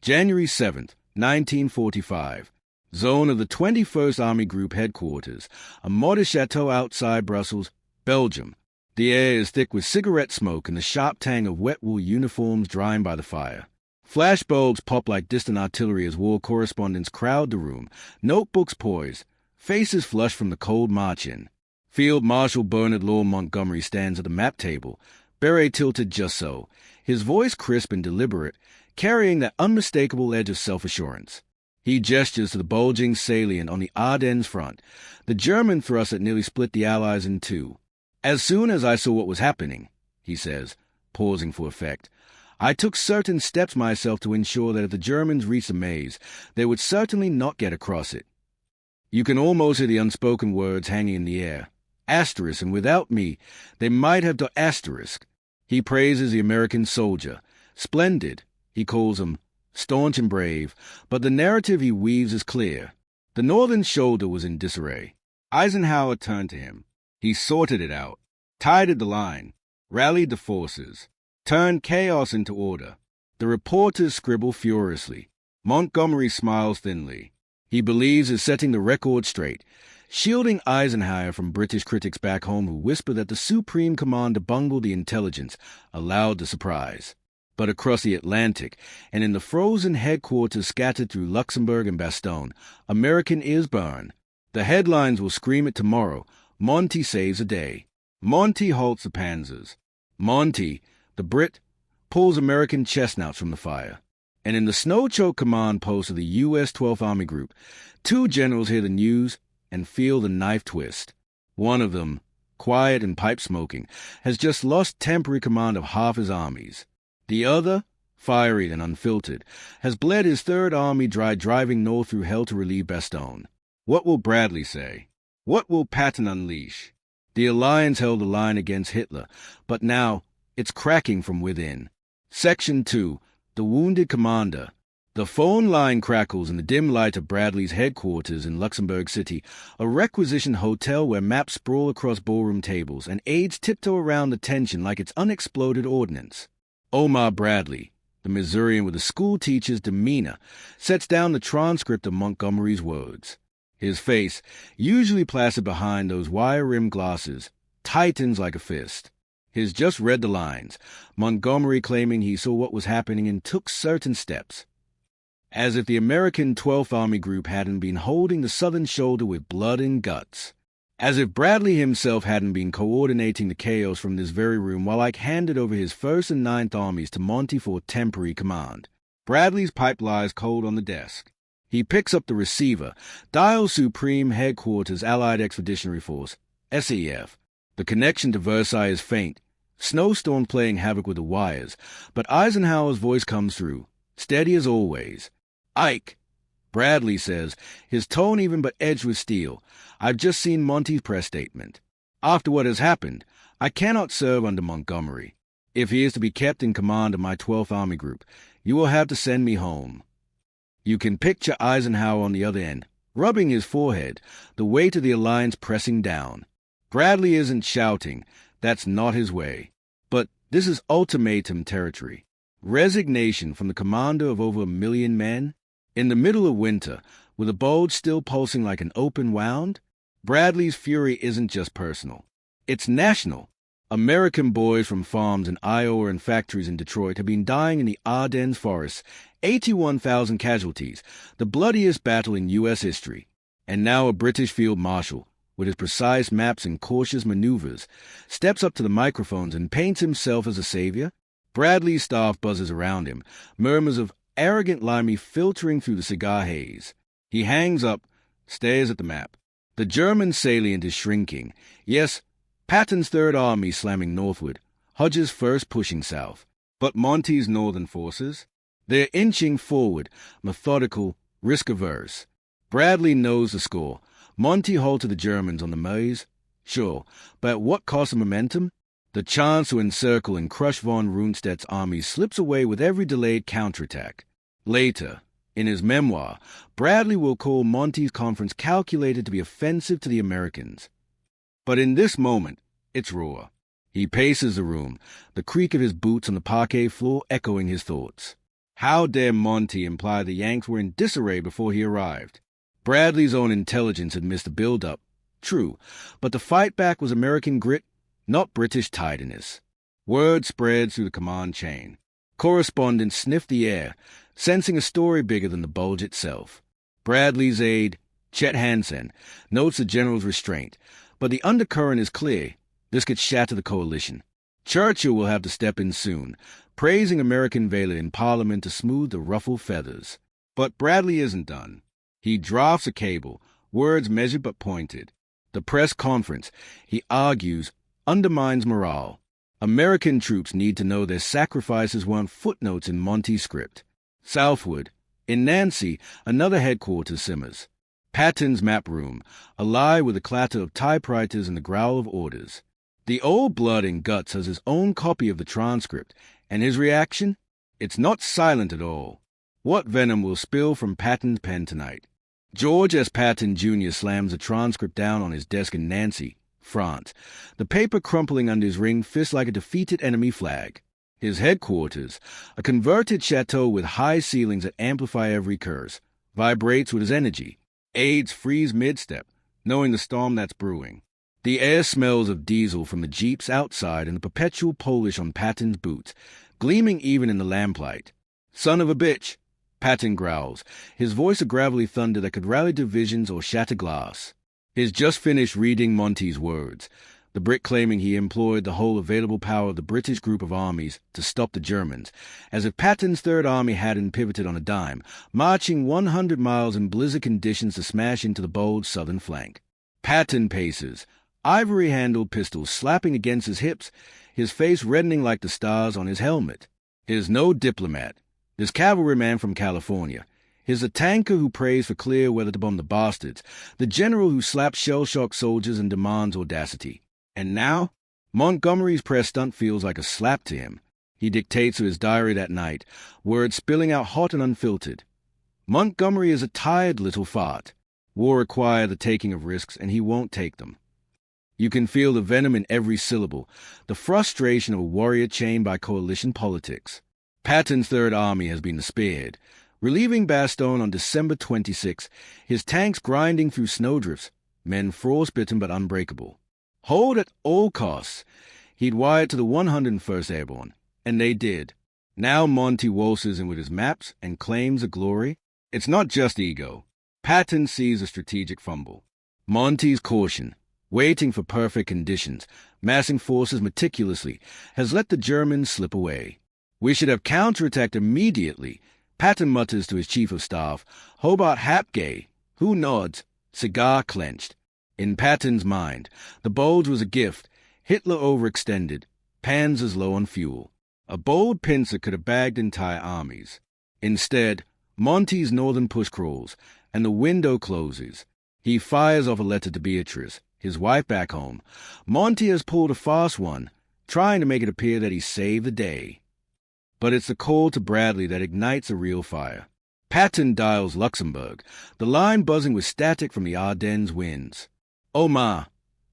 January 7th, 1945. Zone of the 21st Army Group Headquarters, a modest chateau outside Brussels, Belgium. The air is thick with cigarette smoke and the sharp tang of wet wool uniforms drying by the fire. Flash bulbs pop like distant artillery as war correspondents crowd the room, notebooks poised, faces flushed from the cold march-in. Field Marshal Bernard Law Montgomery stands at the map table, beret tilted just so, his voice crisp and deliberate, carrying that unmistakable edge of self-assurance. He gestures to the bulging salient on the Ardennes front, the German thrust that nearly split the Allies in two. As soon as I saw what was happening, he says, pausing for effect, I took certain steps myself to ensure that if the Germans reached the maze, they would certainly not get across it. You can almost hear the unspoken words hanging in the air. Asterisk, and without me, they might have done asterisk. He praises the American soldier. Splendid, he calls him, staunch and brave, but the narrative he weaves is clear. The northern shoulder was in disarray. Eisenhower turned to him. He sorted it out, tidied the line, rallied the forces, turned chaos into order. The reporters scribble furiously. Montgomery smiles thinly. He believes is setting the record straight, shielding Eisenhower from British critics back home who whisper that the Supreme Commander bungled the intelligence, allowed the surprise. But across the Atlantic, and in the frozen headquarters scattered through Luxembourg and Bastogne, American ears burn. The headlines will scream it tomorrow. Monty saves a day. Monty halts the panzers. Monty, the Brit, pulls American chestnuts from the fire. And in the snow-choked command post of the U.S. 12th Army Group, two generals hear the news and feel the knife twist. One of them, quiet and pipe-smoking, has just lost temporary command of half his armies. The other, fiery and unfiltered, has bled his Third Army dry driving north through hell to relieve Bastogne. What will Bradley say? What will Patton unleash? The Alliance held the line against Hitler, but now it's cracking from within. Section 2, The Wounded Commander. The phone line crackles in the dim light of Bradley's headquarters in Luxembourg City, a requisitioned hotel where maps sprawl across ballroom tables and aides tiptoe around the tension like it's unexploded ordnance. Omar Bradley, the Missourian with a schoolteacher's demeanor, sets down the transcript of Montgomery's words. His face, usually placid behind those wire-rimmed glasses, tightens like a fist. He's just read the lines, Montgomery claiming he saw what was happening and took certain steps. As if the American 12th Army Group hadn't been holding the southern shoulder with blood and guts. As if Bradley himself hadn't been coordinating the chaos from this very room while Ike handed over his 1st and 9th Armies to Monty for temporary command. Bradley's pipe lies cold on the desk. He picks up the receiver, dials Supreme Headquarters Allied Expeditionary Force, SAF. The connection to Versailles is faint, snowstorm playing havoc with the wires, but Eisenhower's voice comes through, steady as always. Ike, Bradley says, his tone even but edged with steel, I've just seen Monty's press statement. After what has happened, I cannot serve under Montgomery. If he is to be kept in command of my 12th Army Group, you will have to send me home. You can picture Eisenhower on the other end, rubbing his forehead, the weight of the alliance pressing down. Bradley isn't shouting, that's not his way. But this is ultimatum territory. Resignation from the commander of over 1 million men? In the middle of winter, with the Bulge still pulsing like an open wound? Bradley's fury isn't just personal. It's national. American boys from farms in Iowa and factories in Detroit have been dying in the Ardennes forests, 81,000 casualties, the bloodiest battle in U.S. history. And now a British field marshal, with his precise maps and cautious maneuvers, steps up to the microphones and paints himself as a savior. Bradley's staff buzzes around him, murmurs of arrogant limey filtering through the cigar haze. He hangs up, stares at the map. The German salient is shrinking. Yes, Patton's Third Army slamming northward, Hodge's first pushing south. But Monty's northern forces? They're inching forward, methodical, risk-averse. Bradley knows the score. Monty halted the Germans on the Meuse? Sure, but at what cost of momentum? The chance to encircle and crush von Rundstedt's army slips away with every delayed counterattack. Later, in his memoir, Bradley will call Monty's conference calculated to be offensive to the Americans. But in this moment, it's raw. He paces the room, the creak of his boots on the parquet floor echoing his thoughts. How dare Monty imply the Yanks were in disarray before he arrived? Bradley's own intelligence had missed the build-up. True, but the fight back was American grit, not British tidiness. Word spread through the command chain. Correspondents sniffed the air, sensing a story bigger than the Bulge itself. Bradley's aide, Chet Hansen, notes the general's restraint, but the undercurrent is clear. This could shatter the coalition. Churchill will have to step in soon, praising American valor in Parliament to smooth the ruffled feathers. But Bradley isn't done. He drafts a cable, words measured but pointed. The press conference, he argues, undermines morale. American troops need to know their sacrifices weren't footnotes in Monty's script. Southward, in Nancy, another headquarters simmers. Patton's map room, alive with the clatter of typewriters and the growl of orders. The old blood and guts has his own copy of the transcript, and his reaction? It's not silent at all. What venom will spill from Patton's pen tonight? George S. Patton Jr. slams the transcript down on his desk in Nancy, France, the paper crumpling under his ringed fist like a defeated enemy flag. His headquarters, a converted chateau with high ceilings that amplify every curse, vibrates with his energy. Aides freeze mid-step, knowing the storm that's brewing. The air smells of diesel from the jeeps outside and the perpetual polish on Patton's boots, gleaming even in the lamplight. Son of a bitch, Patton growls, his voice a gravelly thunder that could rally divisions or shatter glass. He's just finished reading Monty's words, the Brit claiming he employed the whole available power of the British group of armies to stop the Germans, as if Patton's Third Army hadn't pivoted on a dime, marching 100 miles in blizzard conditions to smash into the bold southern flank. Patton paces, ivory-handled pistols slapping against his hips, his face reddening like the stars on his helmet. He's no diplomat. This cavalryman from California. He's a tanker who prays for clear weather to bomb the bastards, the general who slaps shell-shocked soldiers and demands audacity. And now, Montgomery's press stunt feels like a slap to him. He dictates to his diary that night, words spilling out hot and unfiltered. Montgomery is a tired little fart. War requires the taking of risks, and he won't take them. You can feel the venom in every syllable, the frustration of a warrior chained by coalition politics. Patton's Third Army has been the spearhead, relieving Bastogne on December 26, his tanks grinding through snowdrifts, men frostbitten but unbreakable. Hold at all costs. He'd wired to the 101st Airborne, and they did. Now Monty waltzes in with his maps and claims the glory. It's not just ego. Patton sees a strategic fumble. Monty's caution, waiting for perfect conditions, massing forces meticulously, has let the Germans slip away. We should have counterattacked immediately, Patton mutters to his chief of staff, Hobart Hapgay, who nods, cigar clenched. In Patton's mind, the Bulge was a gift, Hitler overextended, panzers low on fuel. A bold pincer could have bagged entire armies. Instead, Monty's northern push crawls, and the window closes. He fires off a letter to Beatrice, his wife back home. Monty has pulled a fast one, trying to make it appear that he saved the day. But it's the call to Bradley that ignites a real fire. Patton dials Luxembourg, the line buzzing with static from the Ardennes winds. "Oh, ma,"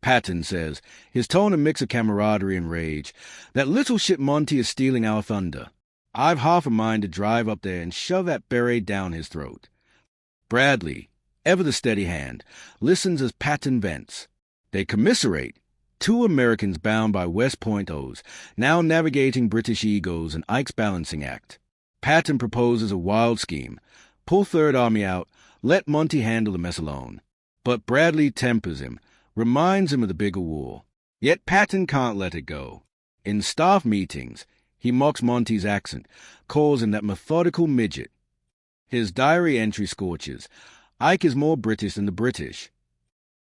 Patton says, his tone a mix of camaraderie and rage. "That little shit Monty is stealing our thunder. I've half a mind to drive up there and shove that beret down his throat." Bradley, ever the steady hand, listens as Patton vents. They commiserate. Two Americans bound by West Point oaths, now navigating British egos and Ike's balancing act. Patton proposes a wild scheme. Pull Third Army out, let Monty handle the mess alone. But Bradley tempers him, reminds him of the bigger war. Yet Patton can't let it go. In staff meetings, he mocks Monty's accent, calls him that methodical midget. His diary entry scorches. Ike is more British than the British.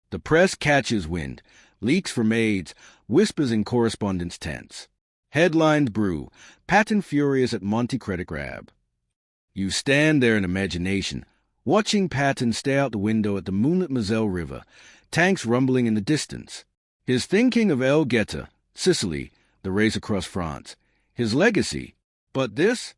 The press catches wind, leaks from aides, whispers in correspondence tents. Headlines brew, Patton furious at Monty credit grab. You stand there in imagination, watching Patton stare out the window at the moonlit Moselle River, tanks rumbling in the distance. His thinking of El Geta, Sicily, the race across France. His legacy. But this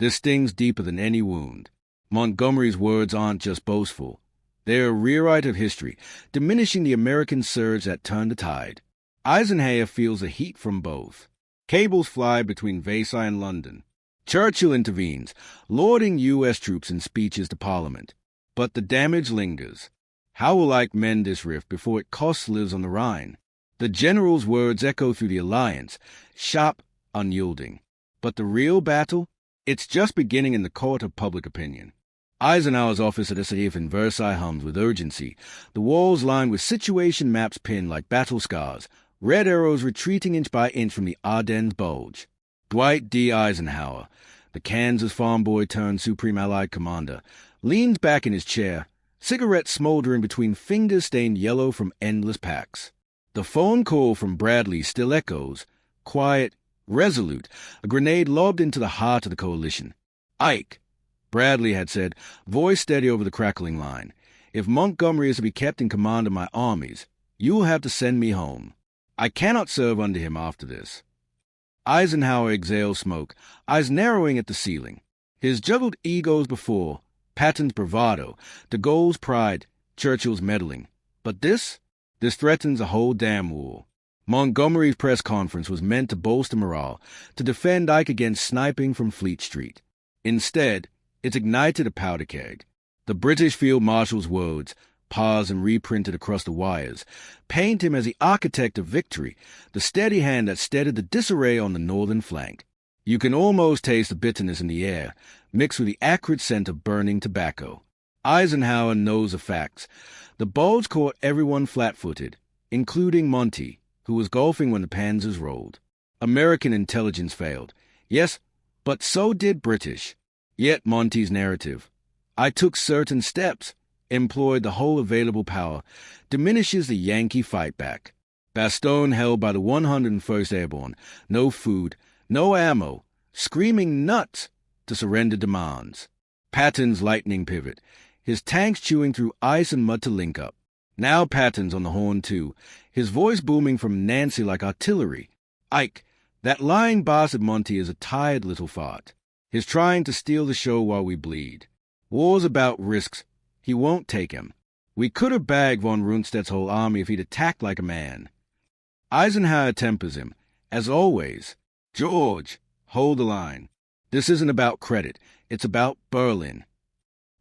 stings deeper than any wound. Montgomery's words aren't just boastful. They're a rewrite of history, diminishing the American surge that turned the tide. Eisenhower feels the heat from both. Cables fly between Versailles and London. Churchill intervenes, lauding U.S. troops in speeches to Parliament. But the damage lingers. How will Ike mend this rift before it costs lives on the Rhine? The general's words echo through the alliance, sharp, unyielding. But the real battle? It's just beginning in the court of public opinion. Eisenhower's office at the safe in Versailles hums with urgency, the walls lined with situation maps pinned like battle scars, red arrows retreating inch by inch from the Ardennes Bulge. Dwight D. Eisenhower, the Kansas farm boy turned Supreme Allied Commander, leans back in his chair, cigarette smoldering between fingers stained yellow from endless packs. The phone call from Bradley still echoes, quiet, resolute, a grenade lobbed into the heart of the coalition. Ike, Bradley had said, voice steady over the crackling line. If Montgomery is to be kept in command of my armies, you will have to send me home. I cannot serve under him after this. Eisenhower exhaled smoke, eyes narrowing at the ceiling. His juggled egos before, Patton's bravado, de Gaulle's pride, Churchill's meddling. But this threatens a whole damn war. Montgomery's press conference was meant to bolster morale, to defend Ike against sniping from Fleet Street. Instead, it's ignited a powder keg. The British Field Marshal's words, paused and reprinted across the wires, paint him as the architect of victory, the steady hand that steadied the disarray on the northern flank. You can almost taste the bitterness in the air, mixed with the acrid scent of burning tobacco. Eisenhower knows the facts. The Bulge caught everyone flat-footed, including Monty, who was golfing when the Panzers rolled. American intelligence failed. Yes, but so did British. Yet Monty's narrative, I took certain steps, employed the whole available power, diminishes the Yankee fight back. Bastogne held by the 101st Airborne, no food, no ammo, screaming nuts to surrender demands. Patton's lightning pivot, his tanks chewing through ice and mud to link up. Now Patton's on the horn too, his voice booming from Nancy like artillery. Ike, that lying bastard Monty is a tired little fart. He's trying to steal the show while we bleed. War's about risks. He won't take him. We could have bagged von Rundstedt's whole army if he'd attacked like a man. Eisenhower tempers him, as always. George, hold the line. This isn't about credit. It's about Berlin.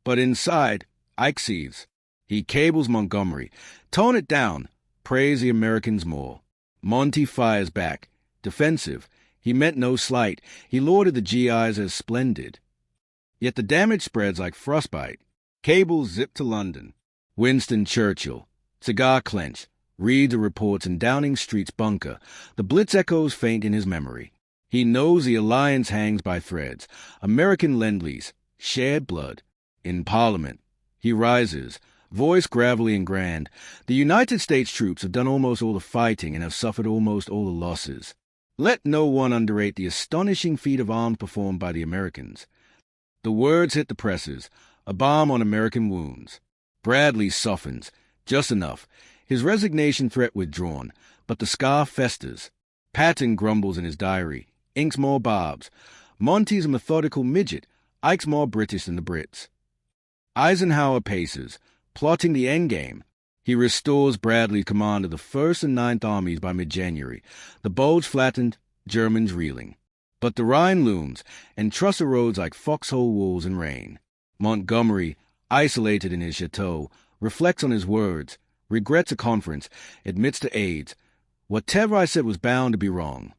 But inside, Ike seethes. He cables Montgomery. Tone it down. Praise the Americans more. Monty fires back. Defensive. He meant no slight. He lauded the GIs as splendid. Yet the damage spreads like frostbite. Cables zip to London. Winston Churchill. Cigar clench. Reads the reports in Downing Street's bunker. The blitz echoes faint in his memory. He knows the alliance hangs by threads. American lend-lease. Shared blood. In Parliament. He rises. Voice gravelly and grand. The United States troops have done almost all the fighting and have suffered almost all the losses. Let no one underrate the astonishing feat of arms performed by the Americans. The words hit the presses, a balm on American wounds. Bradley softens, just enough, his resignation threat withdrawn, but the scar festers. Patton grumbles in his diary, inks more barbs. Monty's a methodical midget, Ike's more British than the Brits. Eisenhower paces, plotting the endgame. He restores Bradley's command of the 1st and 9th Armies by mid-January. The Bulge flattened, Germans reeling. But the Rhine looms, and truss erodes like foxhole wolves in rain. Montgomery, isolated in his chateau, reflects on his words, regrets a conference, admits to aides. Whatever I said was bound to be wrong.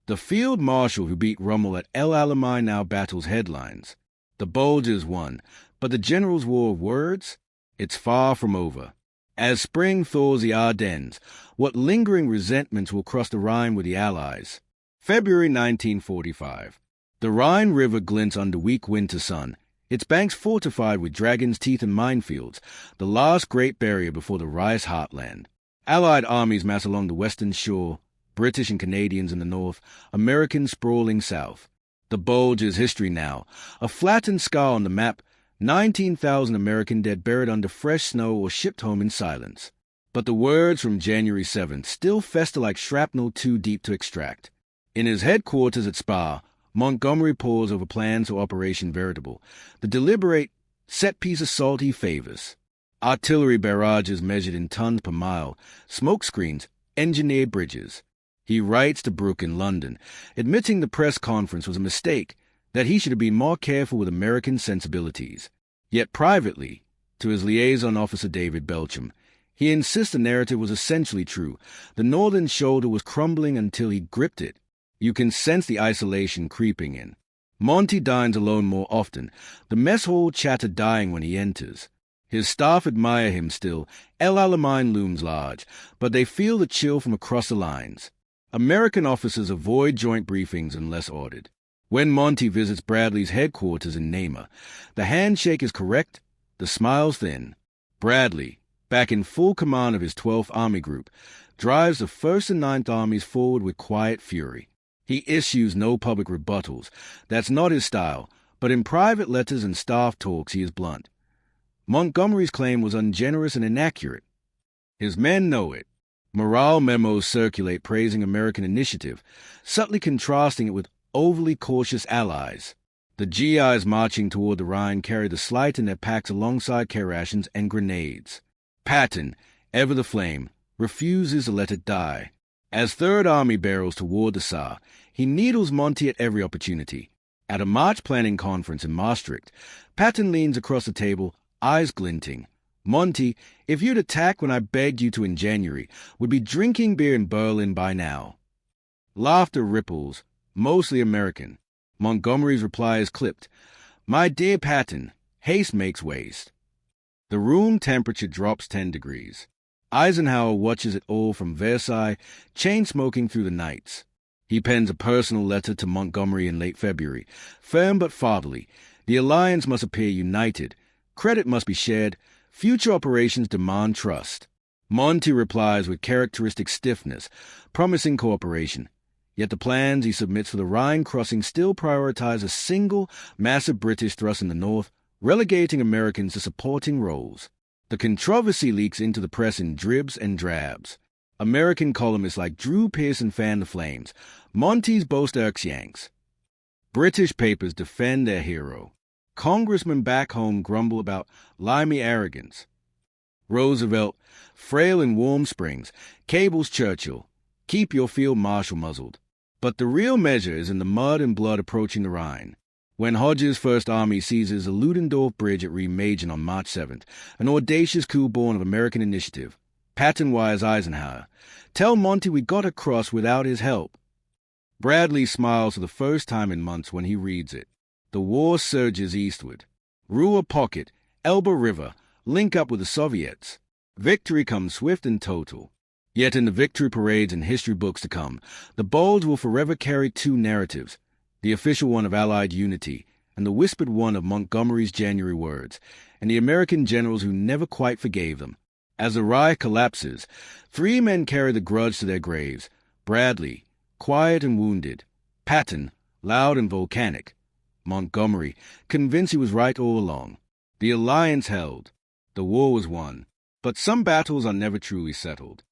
The field marshal who beat Rommel at El Alamein now battles headlines. The Bulges won, but the general's war of words? It's far from over. As spring thaws the Ardennes, what lingering resentments will cross the Rhine with the Allies? February 1945. The Rhine River glints under weak winter sun, its banks fortified with dragon's teeth and minefields, the last great barrier before the Reich's heartland. Allied armies mass along the western shore, British and Canadians in the north, Americans sprawling south. The Bulge is history now, a flattened scar on the map, 19,000 American dead buried under fresh snow or shipped home in silence. But the words from January 7th still fester like shrapnel too deep to extract. In his headquarters at Spa, Montgomery pores over plans for Operation Veritable, the deliberate, set-piece assault he favors. Artillery barrages measured in tons per mile, smoke screens, engineered bridges. He writes to Brooke in London, admitting the press conference was a mistake, that he should have been more careful with American sensibilities. Yet privately, to his liaison officer David Belcham, he insists the narrative was essentially true. The northern shoulder was crumbling until he gripped it. You can sense the isolation creeping in. Monty dines alone more often, the mess hall chatter dying when he enters. His staff admire him still. El Alamein looms large, but they feel the chill from across the lines. American officers avoid joint briefings unless ordered. When Monty visits Bradley's headquarters in Namur, the handshake is correct, the smile's thin. Bradley, back in full command of his 12th Army Group, drives the 1st and 9th Armies forward with quiet fury. He issues no public rebuttals. That's not his style, but in private letters and staff talks he is blunt. Montgomery's claim was ungenerous and inaccurate. His men know it. Morale memos circulate praising American initiative, subtly contrasting it with overly cautious allies. The GIs marching toward the Rhine carry the Slight in their packs alongside care rations and grenades. Patton, ever the flame, refuses to let it die. As Third Army barrels toward the Saar, he needles Monty at every opportunity. At a March planning conference in Maastricht, Patton leans across the table, eyes glinting. Monty, if you'd attacked when I begged you to in January, would be drinking beer in Berlin by now. Laughter ripples, mostly American. Montgomery's reply is clipped. My dear Patton, haste makes waste. The room temperature drops 10 degrees. Eisenhower watches it all from Versailles, chain-smoking through the nights. He pens a personal letter to Montgomery in late February, firm but fatherly. The alliance must appear united. Credit must be shared. Future operations demand trust. Monty replies with characteristic stiffness, promising cooperation. Yet the plans he submits for the Rhine crossing still prioritize a single, massive British thrust in the north, relegating Americans to supporting roles. The controversy leaks into the press in dribs and drabs. American columnists like Drew Pearson fan the flames. Monty's boast irks Yanks. British papers defend their hero. Congressmen back home grumble about limey arrogance. Roosevelt, frail in Warm Springs, cables Churchill, keep your field marshal muzzled. But the real measure is in the mud and blood approaching the Rhine. When Hodges' First Army seizes the Ludendorff Bridge at Remagen on March 7th, an audacious coup born of American initiative, Patton wires Eisenhower, "Tell Monty we got across without his help." Bradley smiles for the first time in months when he reads it. The war surges eastward. Ruhr Pocket, Elbe River, link up with the Soviets. Victory comes swift and total. Yet in the victory parades and history books to come, the Bulge will forever carry two narratives, the official one of Allied unity and the whispered one of Montgomery's January words, and the American generals who never quite forgave them. As the Reich collapses, 3 men carry the grudge to their graves. Bradley, quiet and wounded. Patton, loud and volcanic. Montgomery, convinced he was right all along. The alliance held. The war was won. But some battles are never truly settled.